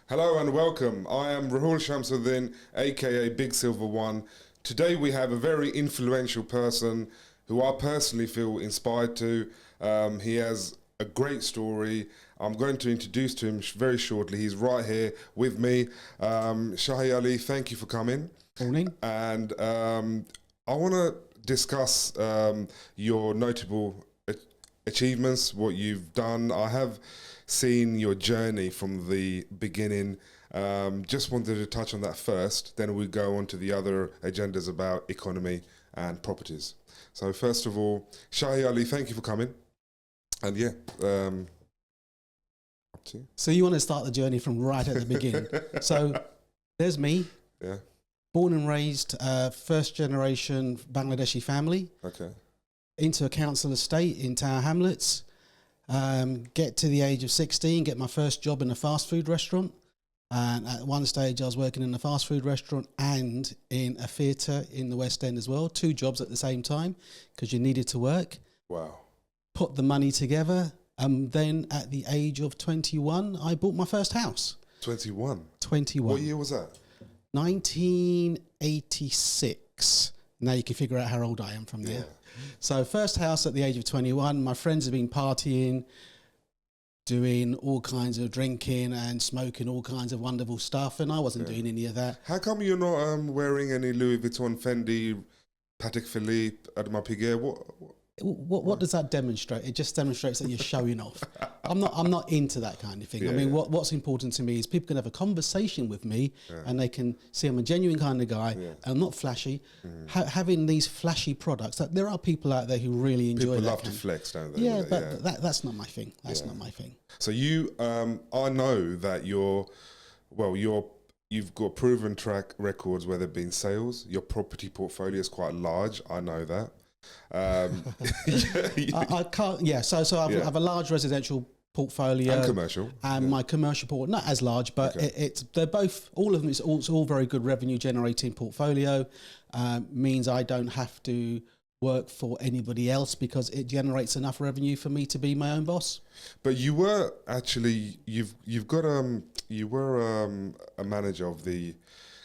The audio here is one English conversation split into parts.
Hello and welcome. I am Ruhul Shamsuddin, aka Big Silver One. Today we have a very influential person who I personally feel inspired to. He has a great story. I'm going to introduce to him very shortly. He's right here with me. Shahie Ali, thank you for coming. Morning. And I want to discuss your notable achievements, what you've done. I have seen your journey from the beginning. Just wanted to touch on that first, then we go on to the other agendas about economy and properties. So first of all, Shahie Ali, thank you for coming. And yeah, up to you. So you want to start the journey from right at the beginning. So there's me. Yeah. Born and raised, first generation Bangladeshi family. Okay. Into a council estate in Tower Hamlets. Get to the age of 16, get my first job in a fast food restaurant. And at one stage I was working in a fast food restaurant and in a theatre in the West End as well. 2 jobs at the same time because you needed to work. Wow. Put the money together. And then at the age of 21, I bought my first house. 21? 21. What year was that? 1986. Now you can figure out how old I am from there. Yeah. So first house at the age of 21. My friends have been partying, doing all kinds of drinking and smoking all kinds of wonderful stuff, and I wasn't doing any of that. How come you're not wearing any Louis Vuitton, Fendi, Patek Philippe, Audemars Piguet? What does that demonstrate? It just demonstrates that you're showing off. I'm not into that kind of thing. Yeah, I mean, what's important to me is people can have a conversation with me and they can see I'm a genuine kind of guy and I'm not flashy. Having these flashy products, there are people out there who really enjoy that. People love to flex, don't they? Yeah, but that's not my thing. That's not my thing. So you, I know that you've got proven track records where there have been sales. Your property portfolio is quite large. I know that. I can't. Yeah. So I have a large residential portfolio and commercial, and my commercial port not as large, but they're both. All of them. It's all very good revenue generating portfolio. Means I don't have to work for anybody else because it generates enough revenue for me to be my own boss. But you were actually you were a manager of the.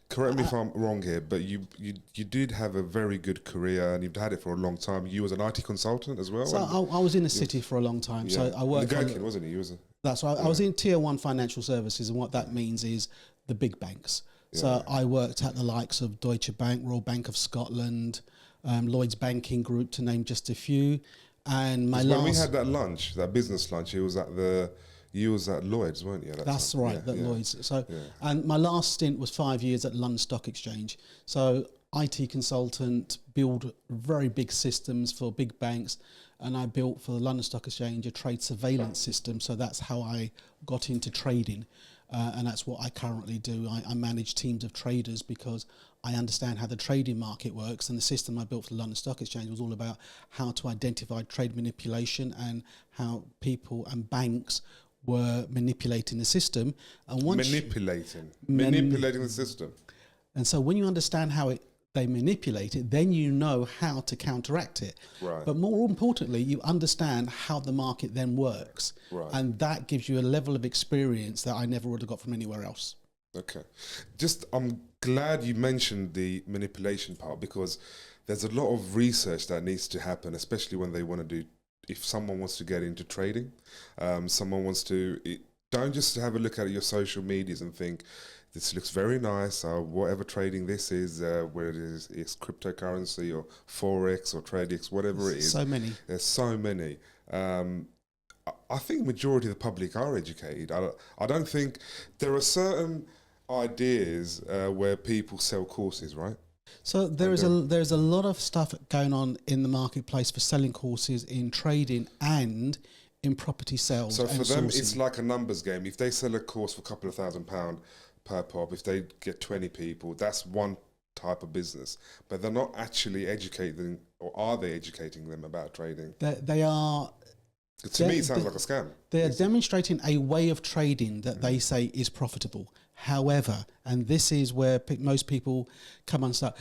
Correct me if I'm wrong here, but you did have a very good career and you've had it for a long time. You was an IT consultant as well. So I was in the city for a long time. Yeah. So I worked. Wasn't he? That's right. I was in Tier 1 financial services, and what that means is the big banks. Yeah. So I worked at the likes of Deutsche Bank, Royal Bank of Scotland, Lloyds Banking Group, to name just a few. And when we had that lunch, that business lunch, you was at Lloyds, weren't you? That's right, Lloyds. So, and my last stint was 5 years at London Stock Exchange. So, IT consultant, build very big systems for big banks, and I built for the London Stock Exchange a trade surveillance system. So that's how I got into trading, and that's what I currently do. I manage teams of traders because I understand how the trading market works, and the system I built for the London Stock Exchange was all about how to identify trade manipulation and how people and banks were manipulating the system. And once manipulating the system. And so when you understand how they manipulate it, then you know how to counteract it. Right. But more importantly, you understand how the market then works. Right. And that gives you a level of experience that I never would have got from anywhere else. Okay. I'm glad you mentioned the manipulation part, because there's a lot of research that needs to happen, especially when they want to do. If someone wants to get into trading, someone wants to, don't just have a look at your social medias and think, this looks very nice, whatever trading this is, where it's cryptocurrency or Forex or TradeX, whatever it is. So many. There's so many. I think majority of the public are educated. I don't think, there are certain ideas where people sell courses, right? So there's a lot of stuff going on in the marketplace for selling courses in trading and in property sales. So for them, it's like a numbers game. If they sell a course for a couple of £1,000 per pop, if they get 20 people, that's one type of business. But they're not actually educating, or are they educating them about trading? They are. To me, it sounds like a scam. They're demonstrating a way of trading that they say is profitable. However, and this is where most people come unstuck,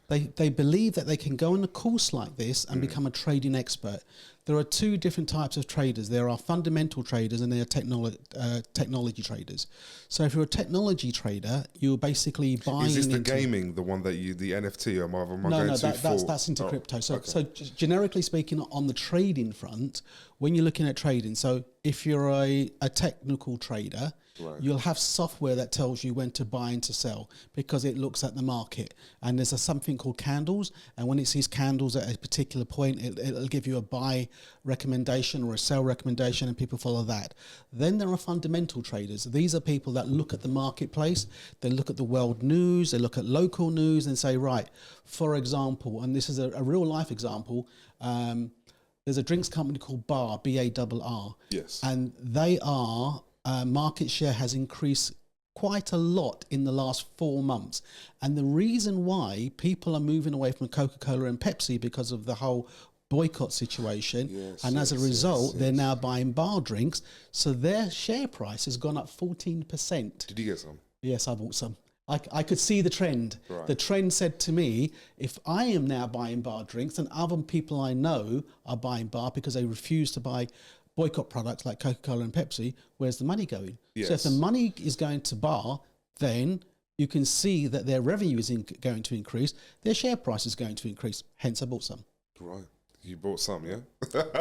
They believe that they can go on a course like this and become a trading expert. There are two different types of traders. There are fundamental traders and there are technology traders. So if you're a technology trader, you're basically buying Is this the into gaming, the one that the NFT, or am I going no, too full? that's into crypto. So, okay. so generically speaking, on the trading front, when you're looking at trading, so if you're a technical trader, Right. you'll have software that tells you when to buy and to sell because it looks at the market. And there's something called candles. And when it sees candles at a particular point, it'll give you a buy recommendation or a sell recommendation, and people follow that. Then there are fundamental traders. These are people that look at the marketplace. They look at the world news. They look at local news and say, right, for example, and this is a real life example, there's a drinks company called Bar, B-A-R-R. Yes. And they are... market share has increased quite a lot in the last 4 months. And the reason why people are moving away from Coca-Cola and Pepsi because of the whole boycott situation. Yes, and as a result, they're now buying bar drinks. So their share price has gone up 14%. Did you get some? Yes, I bought some. I could see the trend. Right. The trend said to me, if I am now buying bar drinks and other people I know are buying bar because they refuse to buy boycott products like Coca-Cola and Pepsi, where's the money going? Yes. So if the money is going to bar, then you can see that their revenue is going to increase, their share price is going to increase. Hence, I bought some. Right. You bought some, yeah?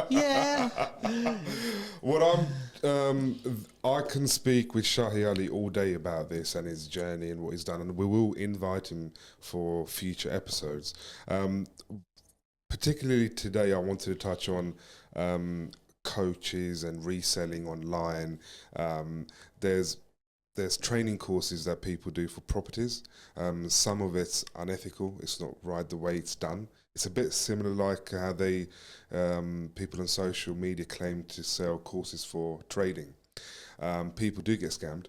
Yeah. What I can speak with Shahie Ali all day about this and his journey and what he's done, and we will invite him for future episodes. Particularly today, I wanted to touch on coaches and reselling online. There's training courses that people do for properties. Some of it's unethical. It's not right the way it's done. It's a bit similar like how they people on social media claim to sell courses for trading. People do get scammed.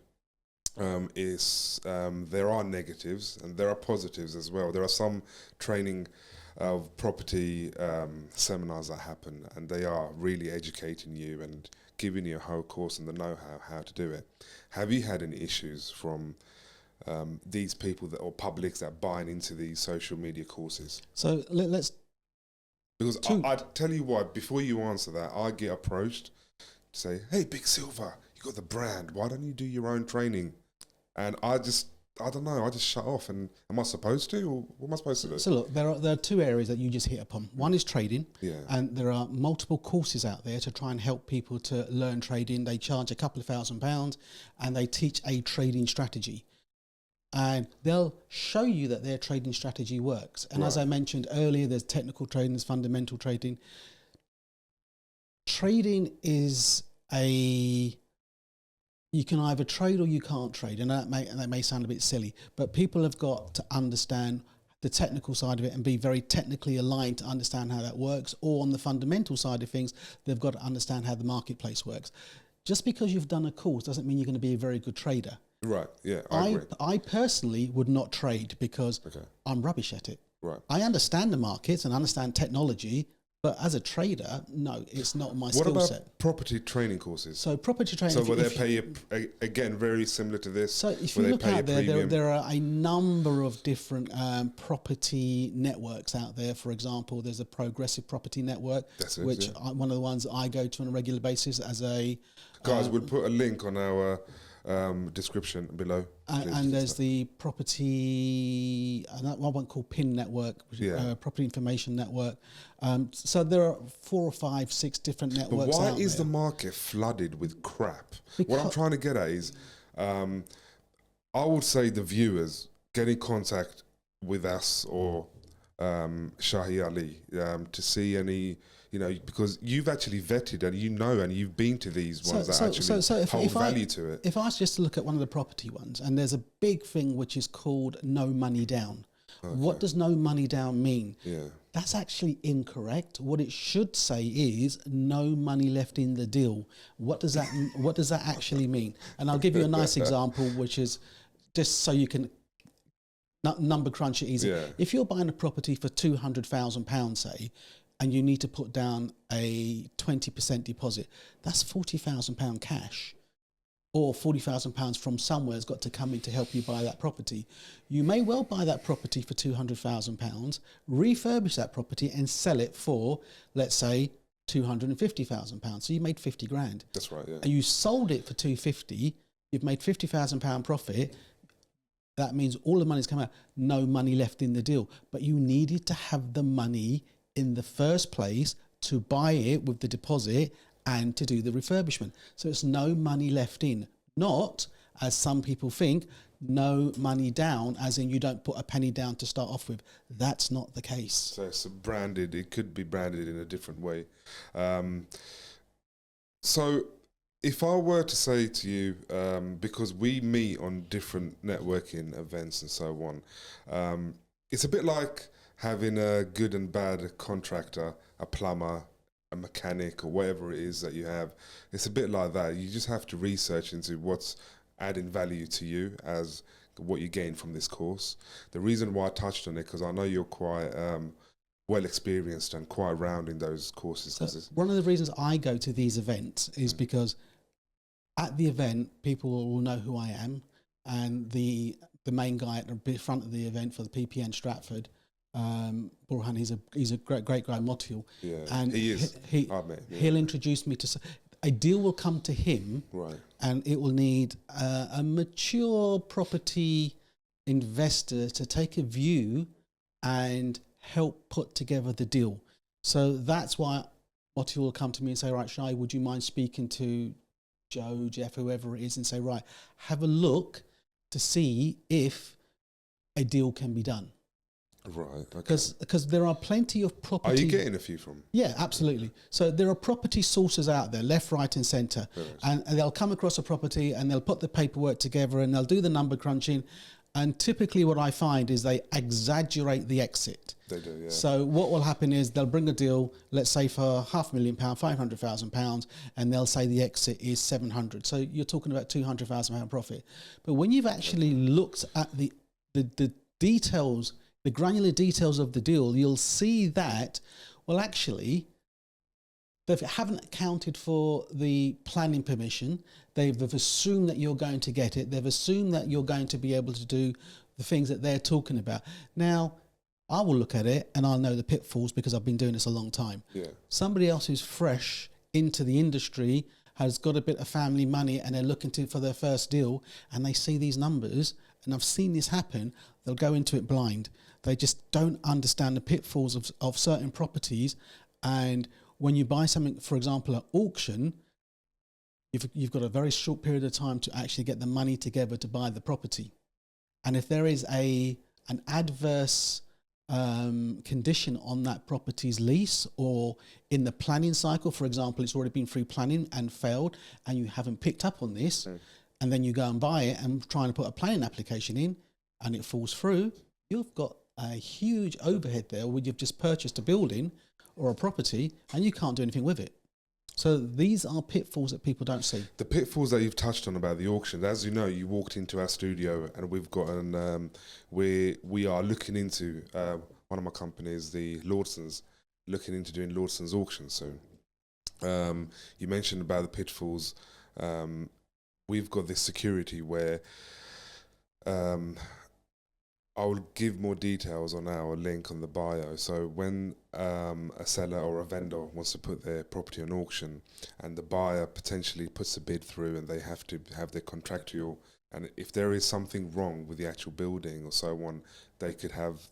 There are negatives and there are positives as well. There are some training of property seminars that happen, and they are really educating you and giving you a whole course and the know-how how to do it. Have you had any issues from these people or publics that buying into these social media courses? So let's... Because I tell you what, before you answer that, I get approached to say, hey, Big Silver, you got the brand, why don't you do your own training? And I don't know, I just shut off. And am I supposed to, or what am I supposed to do? So look, there are two areas that you just hit upon. One is trading, and there are multiple courses out there to try and help people to learn trading. They charge a couple of £1,000 and they teach a trading strategy. And they'll show you that their trading strategy works. And as I mentioned earlier, there's technical trading, there's fundamental trading. Trading is you can either trade or you can't trade, and that may sound a bit silly, but people have got to understand the technical side of it and be very technically aligned to understand how that works, or on the fundamental side of things, they've got to understand how the marketplace works. Just because you've done a course doesn't mean you're going to be a very good trader. Right, yeah, I agree. I personally would not trade because I'm rubbish at it. Right. I understand the markets and understand technology, but as a trader, no, it's not my skill set. What about property training courses? So property training... So will they pay, again, very similar to this? So if you look out there are a number of different property networks out there. For example, there's a Progressive Property Network, which one of the ones I go to on a regular basis as a... Guys, we'll put a link on our description below. And there's the property, one called PIN Network, which is Property Information Network. So there are 4 or 5, 6 different networks. But why is the market flooded with crap? What I'm trying to get at is, I would say the viewers get in contact with us or Shahie Ali to see any, because you've actually vetted and and you've been to these ones that actually hold value to it. If I was just to look at one of the property ones, and there's a big thing which is called no money down. Okay. What does no money down mean? Yeah. That's actually incorrect. What it should say is no money left in the deal. What does that actually mean? And I'll give you a nice example, which is just so you can number crunch it easy. Yeah. If you're buying a property for £200,000, say, and you need to put down a 20% deposit, that's £40,000 cash. or £40,000 from somewhere has got to come in to help you buy that property. You may well buy that property for £200,000, refurbish that property and sell it for, let's say, £250,000. So you made 50 grand. That's right, yeah. And you sold it for 250, you've made £50,000 profit. That means all the money's come out, no money left in the deal. But you needed to have the money in the first place to buy it with the deposit and to do the refurbishment. So it's no money left in, not, as some people think, no money down, as in you don't put a penny down to start off with. That's not the case. So it's branded, it could be branded in a different way. So if I were to say to you, because we meet on different networking events and so on, it's a bit like having a good and bad contractor, a plumber, a mechanic, or whatever it is that you have. It's a bit like that. You just have to research into what's adding value to you as what you gain from this course. The reason why I touched on it, because I know you're quite well experienced and quite around in those courses. So one of the reasons I go to these events is because at the event, people will know who I am, and the main guy at the front of the event for the PPN Stratford, Burhan, he's a great guy, Motil. Yeah, and he is. He'll introduce me to a deal. Will come to him, right, and it will need a mature property investor to take a view and help put together the deal. So that's why Motil will come to me and say, right, Shahie, would you mind speaking to Joe, Jeff, whoever it is, and say, right, have a look to see if a deal can be done. Right, because there are plenty of property. Are you getting a few from? Yeah, absolutely. So there are property sources out there, left, right, and centre, and they'll come across a property and they'll put the paperwork together and they'll do the number crunching. And typically, what I find is they exaggerate the exit. They do, yeah. So what will happen is they'll bring a deal, let's say for £500,000, £500,000, and they'll say the exit is 700. So you're talking about £200,000 profit. But when you've actually looked at the details, the granular details of the deal, you'll see that, well, actually, they haven't accounted for the planning permission. They've assumed that you're going to get it. They've assumed that you're going to be able to do the things that they're talking about. Now, I will look at it and I'll know the pitfalls because I've been doing this a long time. Yeah. Somebody else who's fresh into the industry has got a bit of family money and they're looking for their first deal and they see these numbers, and I've seen this happen, they'll go into it blind. They just don't understand the pitfalls of certain properties. And when you buy something, for example, at auction, you've got a very short period of time to actually get the money together to buy the property. And if there is an adverse condition on that property's lease or in the planning cycle, for example, it's already been through planning and failed and you haven't picked up on this, and then you go and buy it and try and put a planning application in and it falls through, you've got a huge overhead there where you've just purchased a building or a property and you can't do anything with it. So these are pitfalls that people don't see. The pitfalls that you've touched on about the auction, as you know, you walked into our studio and we've got we are looking into, one of my companies, the Lordsons, looking into doing Lordsons auctions. So you mentioned about the pitfalls. We've got this security where I will give more details on our link on the bio. So when a seller or a vendor wants to put their property on auction and the buyer potentially puts a bid through and they have to have their contractual, and if there is something wrong with the actual building or so on, they could have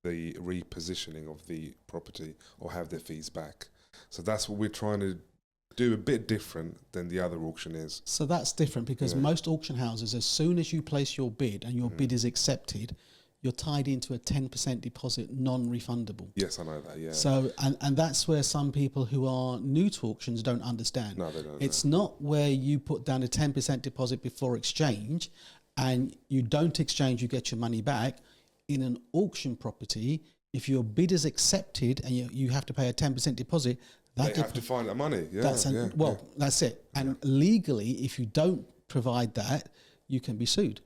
the repositioning of the property or have their fees back. So that's what we're trying to do a bit different than the other auction is. So that's different because most auction houses, as soon as you place your bid and your bid is accepted, you're tied into a 10% deposit, non-refundable. Yes, I know that, yeah. So, and that's where some people who are new to auctions don't understand. No, they don't. It's not where you put down a 10% deposit before exchange and you don't exchange, you get your money back. In an auction property, if your bid is accepted and you have to pay a 10% deposit, they have to find that money. Yeah, that's it. And legally, if you don't provide that, you can be sued.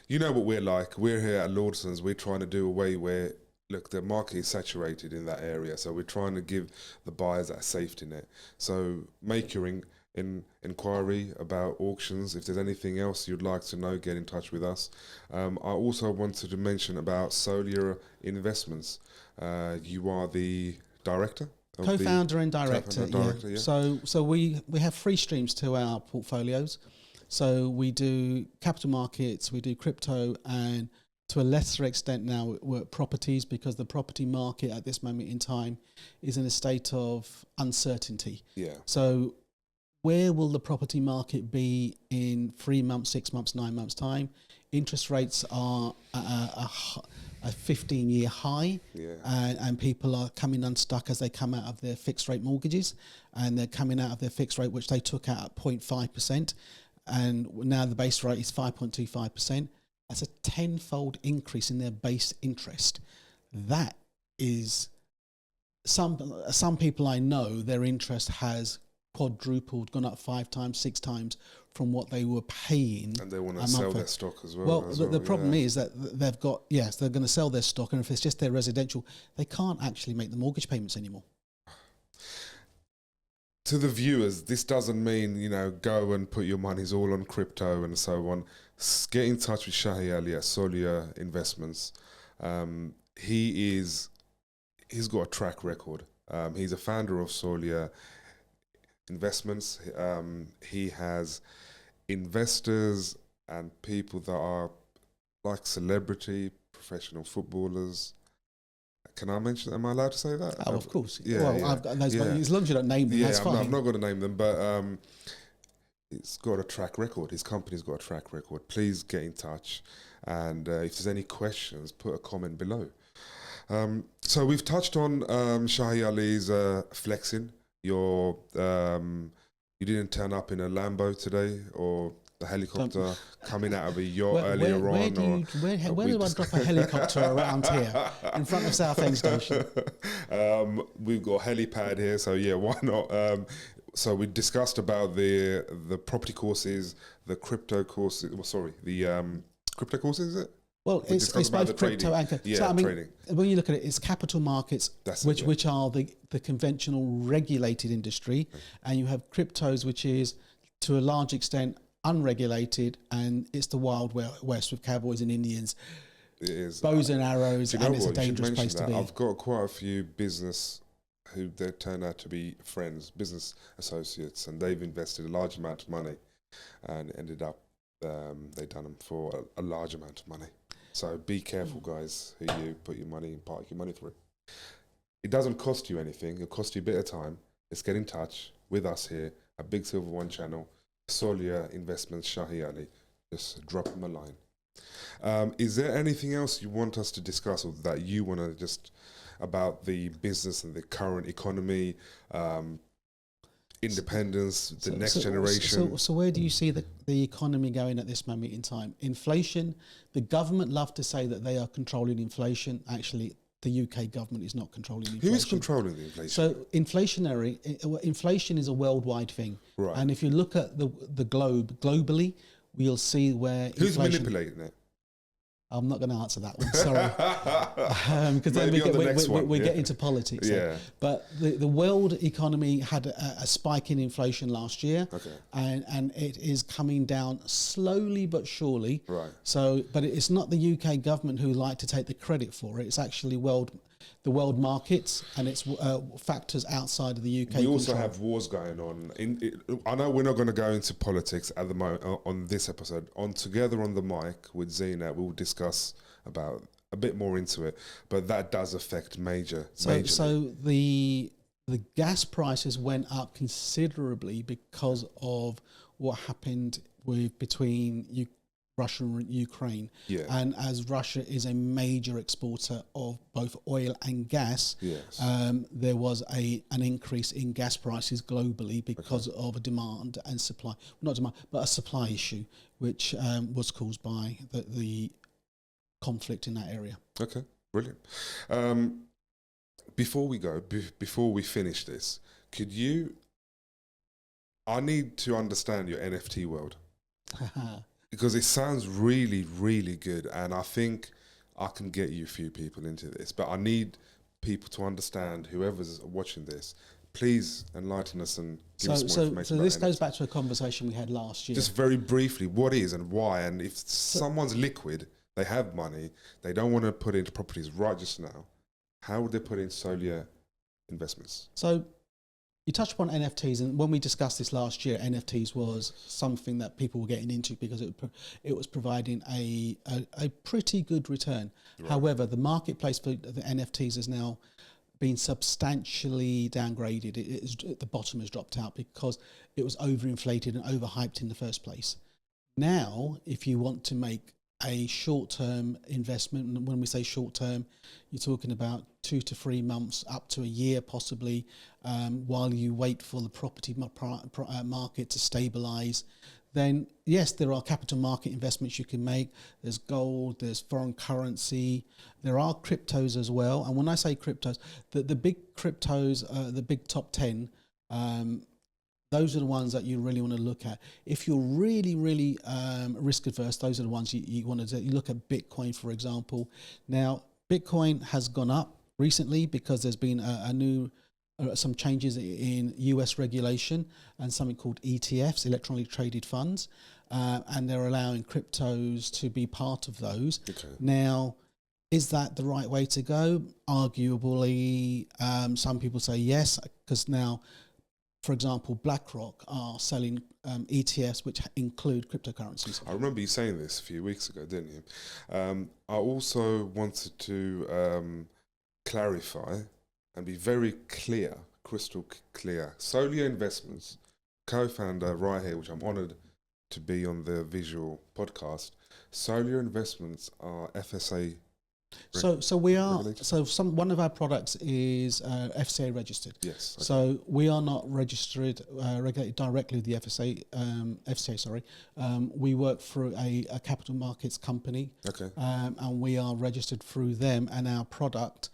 You know what we're like. We're here at Lordsons. We're trying to do a way where, look, the market is saturated in that area. So we're trying to give the buyers that safety net. So make your inquiry about auctions. If there's anything else you'd like to know, get in touch with us. I also wanted to mention about Solia Investments. You are the director? Co-founder and director, yeah. So we have 3 streams to our portfolios. So we do capital markets, we do crypto, and to a lesser extent now we're properties, because the property market at this moment in time is in a state of uncertainty. Yeah. So where will the property market be in 3 months, 6 months, 9 months time? Interest rates are a 15-year high, and people are coming unstuck as they come out of their fixed rate mortgages, and they're coming out of their fixed rate, which they took out at 0.5%, and now the base rate is 5.25%. That's a 10-fold increase in their base interest. That is, some people I know, their interest has quadrupled, gone up 5 times, 6 times from what they were paying. And they want to sell their stock as well. Well, the problem is that they've got, yes, they're going to sell their stock, and if it's just their residential, they can't actually make the mortgage payments anymore. To the viewers, this doesn't mean, go and put your monies all on crypto and so on. Get in touch with Shahie Ali at Solia Investments. He's got a track record. He's a founder of Solia Investments. He has investors and people that are like celebrity, professional footballers. Can I mention? Am I allowed to say that? Oh, of course. Yeah. Well, yeah. I've got those. As long as you don't name them, that's fine. I'm not going to name them, but it's got a track record. His company's got a track record. Please get in touch, and if there's any questions, put a comment below. So we've touched on Shahie Ali's flexing. You didn't turn up in a Lambo today, or the helicopter coming out of a yacht earlier on. Where do I drop a helicopter around here in front of Southend Station? We've got a helipad here, so yeah, why not? So we discussed about the property courses, the crypto courses. Well, sorry, the crypto courses, is it? Well, it's both crypto and so, trading. When you look at it, it's capital markets, which are the conventional regulated industry, and you have cryptos, which is to a large extent unregulated, and it's the wild west with cowboys and Indians. It is bows and arrows, and it's a dangerous place to be. I've got quite a few business who they turn out to be friends, business associates, and they've invested a large amount of money, and ended up they done them for a large amount of money. So be careful, guys, who you put your money and park your money through. It doesn't cost you anything. It'll cost you a bit of time. Just get in touch with us here at Big Silver One channel, Solia Investments, Shahie Ali. Just drop them a line. Is there anything else you want us to discuss, or that you want to just about the business and the current economy, independence, the next generation? So where do you see the economy going at this moment in time? Inflation, the government love to say that they are controlling inflation. Actually, the UK government is not controlling inflation. Who is controlling the inflation? So inflation is a worldwide thing. Right. And if you look at the globe, globally, we'll see where who's manipulating it? I'm not going to answer that one, sorry. Because then we get into politics. Yeah. But the world economy had a spike in inflation last year, and it is coming down slowly but surely. Right. So, but it's not the UK government who like to take the credit for it. It's actually the world markets, and it's factors outside of the UK. We also have wars going on. I know we're not going to go into politics at the moment on this episode. On Together on the Mic with Zena, we'll discuss about a bit more into it, but that does affect majorly. So the gas prices went up considerably because of what happened between Russia and Ukraine. Yeah. And as Russia is a major exporter of both oil and gas, yes. There was an increase in gas prices globally because of a demand and supply, not demand, but a supply issue, which was caused by the conflict in that area. Okay, brilliant. Before we go, before we finish this, I need to understand your NFT world. Because it sounds really, really good, and I think I can get you a few people into this. But I need people to understand, whoever's watching this, Please enlighten us and give us more information. So this goes back to a conversation we had last year. Just very briefly, what is and why, and if someone's liquid, they have money, they don't want to put into properties right just now, how would they put in Solia Investments? So you touched upon NFTs, and when we discussed this last year, NFTs was something that people were getting into because it was providing a pretty good return. Right. However, the marketplace for the NFTs has now been substantially downgraded. The bottom has dropped out because it was overinflated and overhyped in the first place. Now, if you want to make a short-term investment, and when we say short-term, you're talking about 2 to 3 months, up to a year possibly, while you wait for the property market to stabilise, then yes, there are capital market investments you can make. There's gold, there's foreign currency, there are cryptos as well. And when I say cryptos, the big cryptos, the big top 10, those are the ones that you really want to look at. If you're really, really risk averse, those are the ones you want to do. You look at Bitcoin, for example. Now, Bitcoin has gone up recently because there's been some changes in US regulation and something called ETFs, electronically traded funds, and they're allowing cryptos to be part of those. Okay. Now, is that the right way to go? Arguably, some people say yes, because now, for example, BlackRock are selling ETFs which include cryptocurrencies. I remember you saying this a few weeks ago, didn't you? I also wanted to clarify and be very clear, crystal clear. Solia Investments, co-founder right here, which I'm honoured to be on the visual podcast. Solia Investments are FSA. So we are. Regulated? So one of our products is FCA registered. Yes. Okay. So we are not registered, regulated directly with the FCA. Sorry. We work through a capital markets company. Okay. And we are registered through them, and our product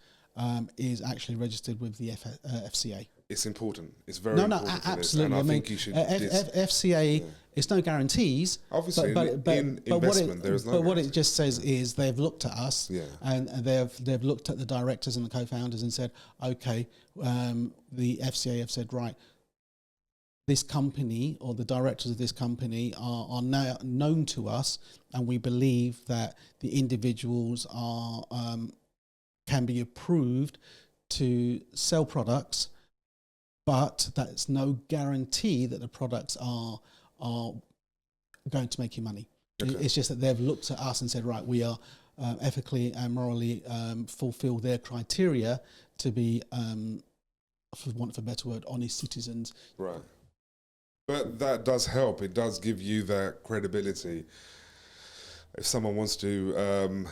is actually registered with the FCA. It's important. It's very important. No, absolutely. I think you should. FCA. Yeah. It's no guarantees. Obviously, but in investment, there is no. But what it just says is they've looked at us, and they've looked at the directors and the co-founders and said, okay, the FCA have said, right, this company or the directors of this company are now known to us, and we believe that the individuals are can be approved to sell products, but that's no guarantee that the products are going to make you money. Okay. It's just that they've looked at us and said, right, we are ethically and morally fulfill their criteria to be, for want of a better word, honest citizens. Right. But that does help. It does give you that credibility. If someone wants to,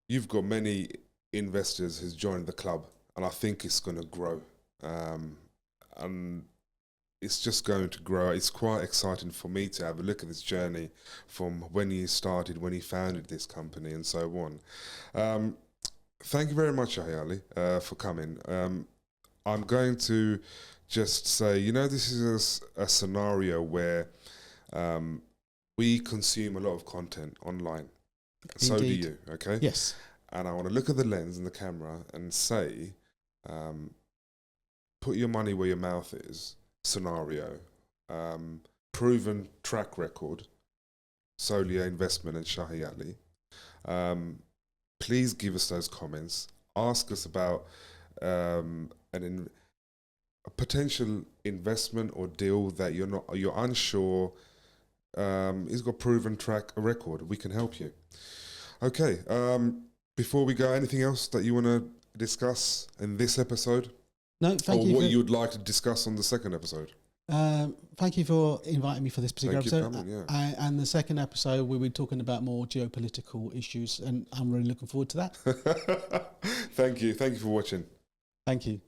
you've got many investors who's joined the club, and I think it's going to grow. And it's just going to grow. It's quite exciting for me to have a look at this journey from when you started, when you founded this company, and so on. Thank you very much, Shahie Ali, for coming. I'm going to just say, this is a scenario where we consume a lot of content online. Indeed. So do you, okay? Yes. And I want to look at the lens and the camera and say, put your money where your mouth is. Scenario, proven track record, Solia Investment and Shahie Ali. Please give us those comments. Ask us about a potential investment or deal that you're unsure. It's got proven track record. We can help you. Okay. Before we go, anything else that you want to discuss in this episode? No, thank you. Or what you would like to discuss on the second episode? Thank you for inviting me for this particular episode. Coming, yeah. And the second episode, we'll be talking about more geopolitical issues, and I'm really looking forward to that. Thank you. Thank you for watching. Thank you.